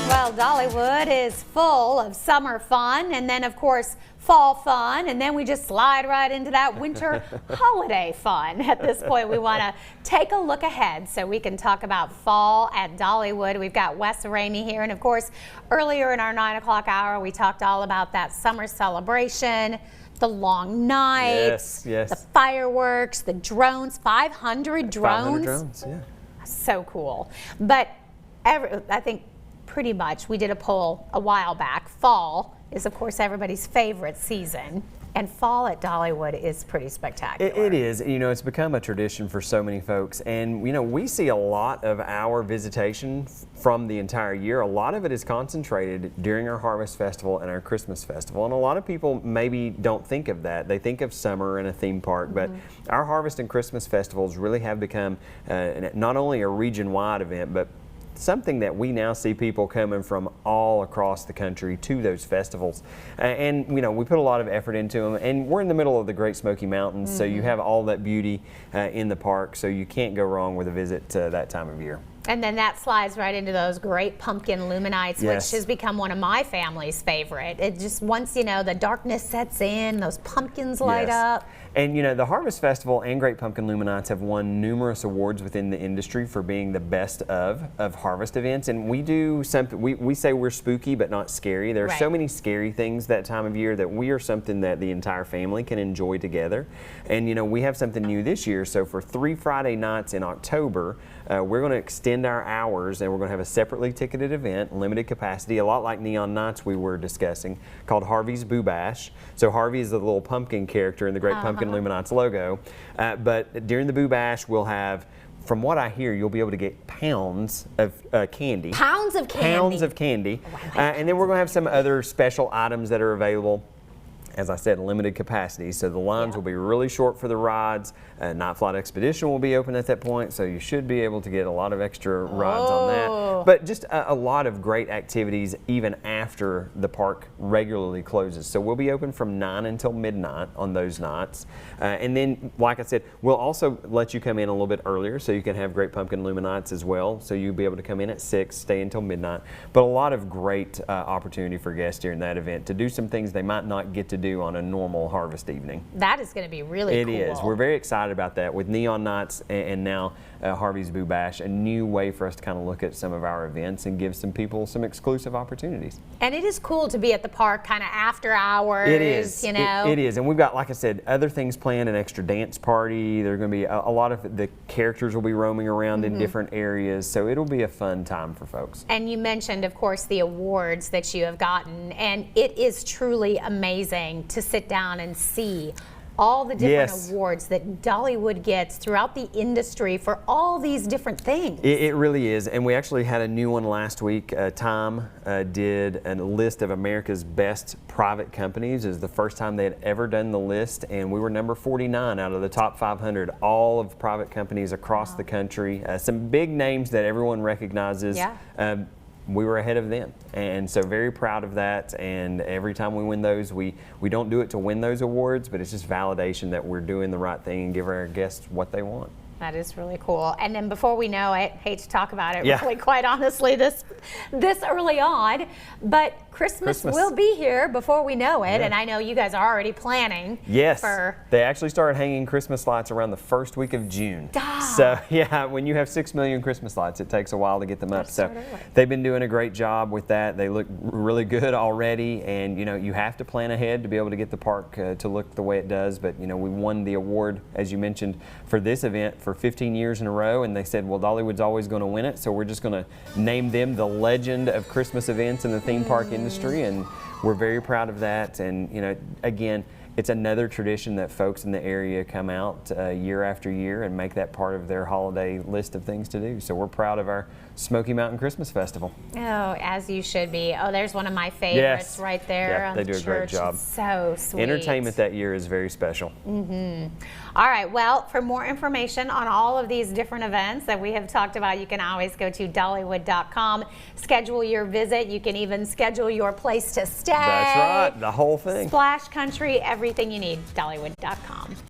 Well, Dollywood is full of summer fun and then, of course, fall fun, and then we just slide right into that winter holiday fun. At this point, we want to take a look ahead so we can talk about fall at Dollywood. We've got Wes Ramey here, and of course, earlier in our 9 o'clock hour, we talked all about that summer celebration, the long nights, the fireworks, the drones, 500 drones. 500 drones, yeah. So cool. But I think pretty much, we did a poll a while back. Fall is, of course, everybody's favorite season, and fall at Dollywood is pretty spectacular. It is. You know, it's become a tradition for so many folks, and you know, we see a lot of our visitation from the entire year. A lot of it is concentrated during our Harvest Festival and our Christmas Festival, and a lot of people maybe don't think of that. They think of summer and a theme park, but our Harvest and Christmas Festivals really have become not only a region-wide event, but something that we now see people coming from all across the country to those festivals. And you know, we put a lot of effort into them, and we're in the middle of the Great Smoky Mountains, so you have all that beauty in the park, so you can't go wrong with a visit that time of year. And then that slides right into those great pumpkin luminites, which has become one of my family's favorite. It just, once, you know, the darkness sets in, those pumpkins light up. And you know, the Harvest Festival and Great Pumpkin Luminites have won numerous awards within the industry for being the best of harvest events. And we do something, we say we're spooky but not scary. There are so many scary things that time of year that we are something that the entire family can enjoy together. And you know, we have something new this year. So for 3 Friday nights in October, we're going to extend our hours, and we're going to have a separately ticketed event, limited capacity, a lot like Neon Nights we were discussing, called Harvey's Boo Bash. So Harvey is the little pumpkin character in the Great Pumpkin Luminites logo. But during the Boo Bash, we'll have, from what I hear, you'll be able to get pounds of candy. Pounds of candy. Pounds of candy. And then we're going to have some other special items that are available. As I said, limited capacity, so the lines will be really short for the rides. Night Flight Expedition will be open at that point, so you should be able to get a lot of extra rides on that. But just a lot of great activities even after the park regularly closes. So we'll be open from 9 until midnight on those nights. And then, like I said, we'll also let you come in a little bit earlier so you can have Great Pumpkin Luminites as well. So you'll be able to come in at 6, stay until midnight. But a lot of great opportunity for guests during that event to do some things they might not get to do on a normal harvest evening. That is going to be really cool. It is. We're very excited about that with Neon Nights and now Harvey's Boo Bash, a new way for us to kind of look at some of our events and give some people some exclusive opportunities. And it is cool to be at the park kind of after hours. It is. You know? It is. And we've got, like I said, other things planned, an extra dance party. There's going to be a lot of the characters will be roaming around in different areas, so it'll be a fun time for folks. And you mentioned, of course, the awards that you have gotten, and it is truly amazing to sit down and see all the different awards that Dollywood gets throughout the industry for all these different things. It really is, and we actually had a new one last week. Tom did a list of America's best private companies. It was the first time they had ever done the list, and we were number 49 out of the top 500, all of private companies across the country. Some big names that everyone recognizes. We were ahead of them, and so very proud of that. And every time we win those, we don't do it to win those awards, but it's just validation that we're doing the right thing and give our guests what they want. That is really cool. And then before we know it, hate to talk about it really, quite honestly, this early on, but Christmas will be here before we know it, and I know you guys are already planning. They actually started hanging Christmas lights around the first week of June. So yeah, when you have 6 million Christmas lights, it takes a while to get them up. So they've been doing a great job with that. They look really good already, and you know, you have to plan ahead to be able to get the park to look the way it does. But you know, we won the award, as you mentioned, for this event for 15 years in a row, and they said, well, Dollywood's always going to win it, so we're just going to name them the legend of Christmas events in the theme park industry, and we're very proud of that. And you know, again, it's another tradition that folks in the area come out year after year and make that part of their holiday list of things to do. So we're proud of our Smoky Mountain Christmas Festival. Oh, as you should be. Oh, there's one of my favorites right there on they do a great job. It's so sweet. Entertainment that year is very special. All right, well, for more information on all of these different events that we have talked about, you can always go to Dollywood.com, schedule your visit. You can even schedule your place to stay. That's right, the whole thing. Splash Country, everything you need, Dollywood.com.